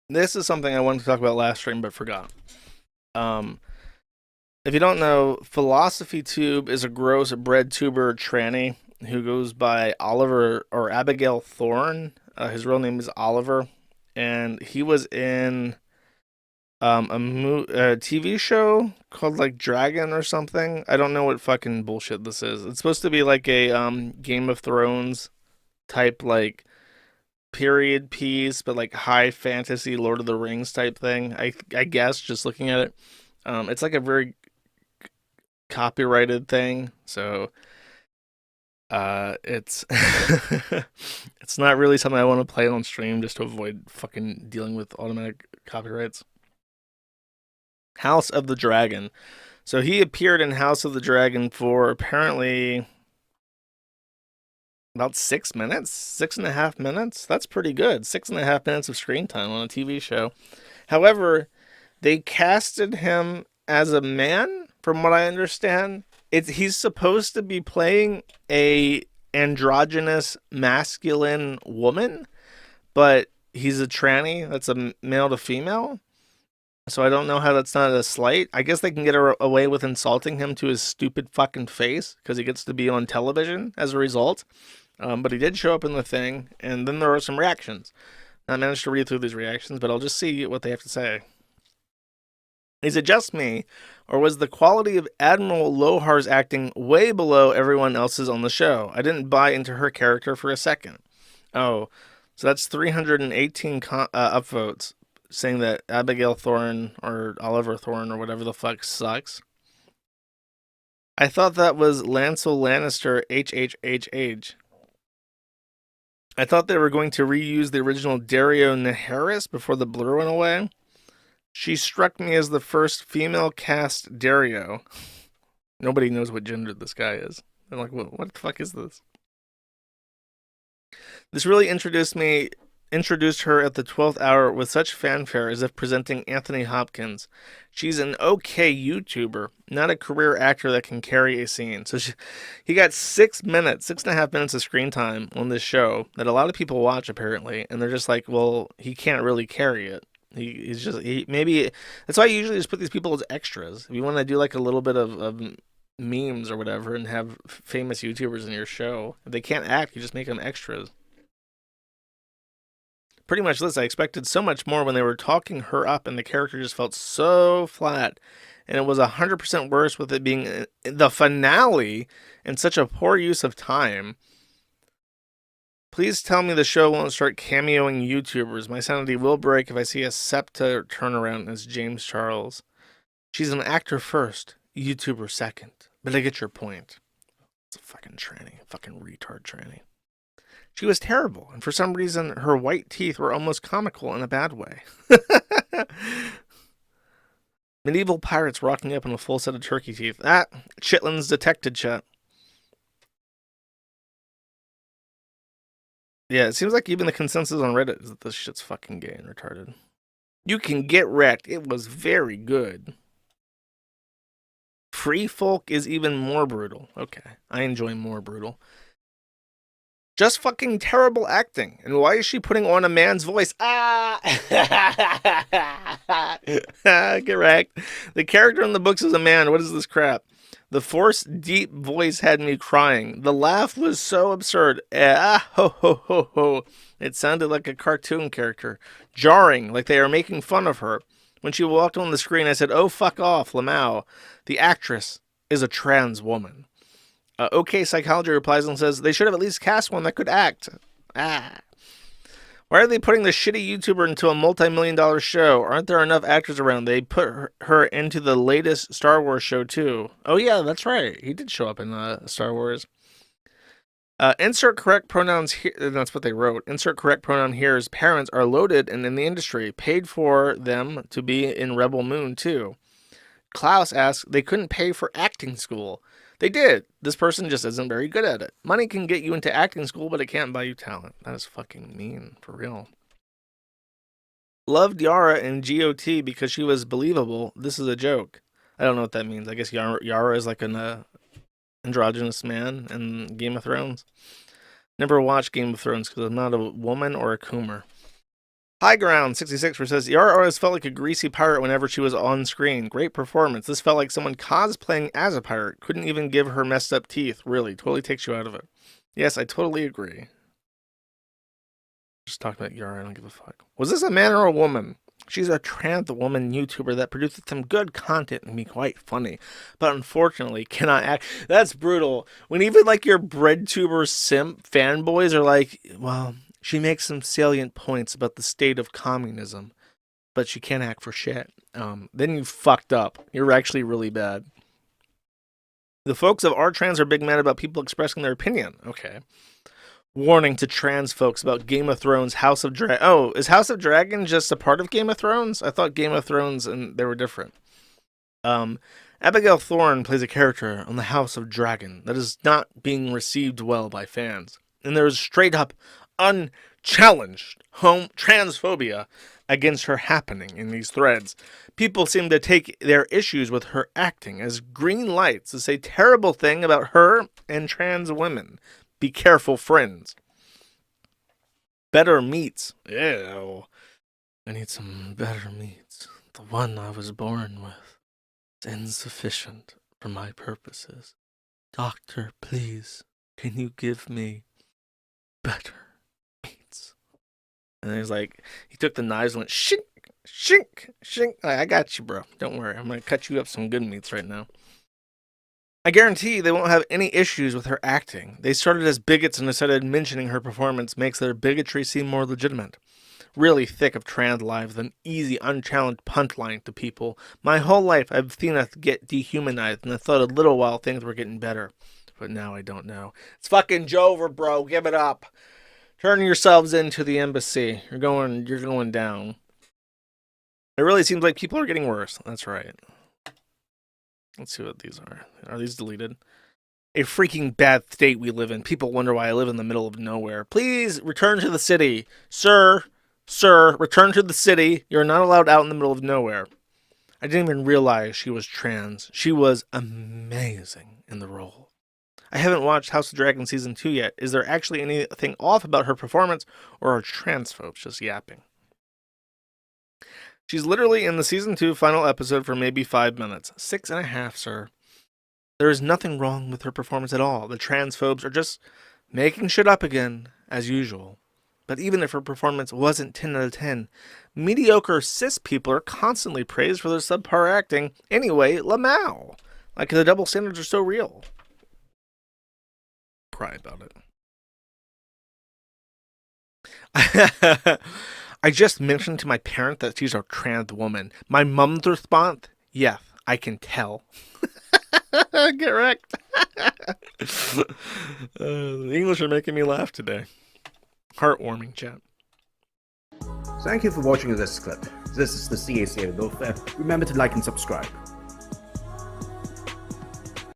This is something I wanted to talk about last stream but forgot. Um, if you don't know, PhilosophyTube is a gross bread tuber tranny who goes by Oliver or Abigail Thorne. His real name is Oliver, and he was in a TV show called like Dragon or something. I don't know what fucking bullshit this is. It's supposed to be like a Game of Thrones type like period piece, but like high fantasy Lord of the Rings type thing. I guess just looking at it, it's like a very copyrighted thing, so it's it's not really something I want to play on stream just to avoid fucking dealing with automatic copyrights. House of the Dragon. So he appeared in House of the Dragon for apparently about 6 minutes, 6.5 minutes. That's pretty good. 6.5 minutes of screen time on a TV show. However, they casted him as a man, from what I understand. He's supposed to be playing a androgynous masculine woman, but he's a tranny that's a male to female. So I don't know how that's not a slight. I guess they can get away with insulting him to his stupid fucking face because he gets to be on television as a result. But he did show up in the thing, and then there were some reactions. I managed to read through these reactions, but I'll just see what they have to say. Is it just me, or was the quality of Admiral Lohar's acting way below everyone else's on the show? I didn't buy into her character for a second. Oh, so that's 318 upvotes saying that Abigail Thorne or Oliver Thorne or whatever the fuck sucks. I thought that was Lancel Lannister HHHH. I thought they were going to reuse the original Dario Naharis before the blur went away. She struck me as the first female cast Dario. Nobody knows what gender this guy is. I'm like, what the fuck is this? This really introduced her at the 12th hour with such fanfare as if presenting Anthony Hopkins. She's an okay YouTuber, not a career actor that can carry a scene. So he got 6 minutes, 6.5 minutes of screen time on this show that a lot of people watch apparently, and they're just like, well, he can't really carry it. He's just maybe that's why I usually just put these people as extras. If you want to do like a little bit of memes or whatever and have famous YouTubers in your show, if they can't act, you just make them extras. Pretty much this. I expected so much more when they were talking her up, and the character just felt so flat. And it was 100% worse with it being the finale and such a poor use of time. Please tell me the show won't start cameoing YouTubers. My sanity will break if I see a SEPTA turnaround as James Charles. She's an actor first, YouTuber second. But I get your point. It's a fucking tranny, a fucking retard tranny. She was terrible, and for some reason, her white teeth were almost comical in a bad way. Medieval pirates rocking up in a full set of turkey teeth. Ah, Chitlins detected, chat. Yeah, it seems like even the consensus on Reddit is that this shit's fucking gay and retarded. You can get wrecked. It was very good. Free folk is even more brutal. Okay, I enjoy more brutal. Just fucking terrible acting. And why is she putting on a man's voice? Ah! Correct. The character in the books is a man. What is this crap? The forced deep voice had me crying. The laugh was so absurd. Ah, ho, ho, ho, ho. It sounded like a cartoon character. Jarring, like they are making fun of her. When she walked on the screen, I said, oh, fuck off, Lamau. The actress is a trans woman. OK Psychology replies and says, they should have at least cast one that could act. Ah. Why are they putting the shitty YouTuber into a multi-million-dollar show? Aren't there enough actors around? They put her into the latest Star Wars show, too. Oh, yeah, that's right. He did show up in Star Wars. Insert correct pronouns here. That's what they wrote. Insert correct pronoun here is parents are loaded and in the industry. Paid for them to be in Rebel Moon, too. Klaus asks, they couldn't pay for acting school. They did. This person just isn't very good at it. Money can get you into acting school, but it can't buy you talent. That is fucking mean, for real. Loved Yara in GOT because she was believable. This is a joke. I don't know what that means. I guess Yara is like an androgynous man in Game of Thrones. Never watched Game of Thrones because I'm not a woman or a coomer. High Ground 66 where says Yara always felt like a greasy pirate whenever she was on screen. Great performance. This felt like someone cosplaying as a pirate. Couldn't even give her messed up teeth. Really, totally takes you out of it. Yes, I totally agree. Just talking about Yara, I don't give a fuck. Was this a man or a woman? She's a trans woman YouTuber that produces some good content and be quite funny, but unfortunately cannot act. That's brutal. When even like your breadtuber simp fanboys are like, well, she makes some salient points about the state of communism, but she can't act for shit. Then you fucked up. You're actually really bad. The folks of our trans are big mad about people expressing their opinion. Okay. Warning to trans folks about Game of Thrones, House of Dragon. Oh, is House of Dragon just a part of Game of Thrones? I thought Game of Thrones and they were different. Abigail Thorne plays a character on the House of Dragon that is not being received well by fans. And there is straight up, unchallenged transphobia against her happening in these threads. People seem to take their issues with her acting as green lights to say terrible thing about her and trans women. Be careful, friends. Better meats. Ew. I need some better meats. The one I was born with is insufficient for my purposes. Doctor, please, can you give me better meats? And he's like, he took the knives and went, shink, shink, shink. I got you, bro. Don't worry. I'm going to cut you up some good meats right now. I guarantee they won't have any issues with her acting. They started as bigots and decided mentioning her performance makes their bigotry seem more legitimate. Really thick of trans lives than easy, unchallenged punchline to people. My whole life I've seen us get dehumanized, and I thought a little while things were getting better. But now I don't know. It's fucking Jover, bro. Give it up. Turn yourselves into the embassy. You're going down. It really seems like people are getting worse. That's right. Let's see what these are. Are these deleted? A freaking bad state we live in. People wonder why I live in the middle of nowhere. Please return to the city. Sir, return to the city. You're not allowed out in the middle of nowhere. I didn't even realize she was trans. She was amazing in the role. I haven't watched House of Dragon Season 2 yet. Is there actually anything off about her performance, or are transphobes just yapping? She's literally in the Season 2 final episode for maybe 5 minutes. 6.5, sir. There is nothing wrong with her performance at all. The transphobes are just making shit up again, as usual. But even if her performance wasn't 10 out of 10, mediocre cis people are constantly praised for their subpar acting. Anyway, Lamau. Like, the double standards are so real. Cry about it. I just mentioned to my parent that she's a trans woman. My mom's response, yes, I can tell. Get wrecked. The English are making me laugh today. Heartwarming, chat. Thank you for watching this clip. This is the CACA. Remember to like and subscribe.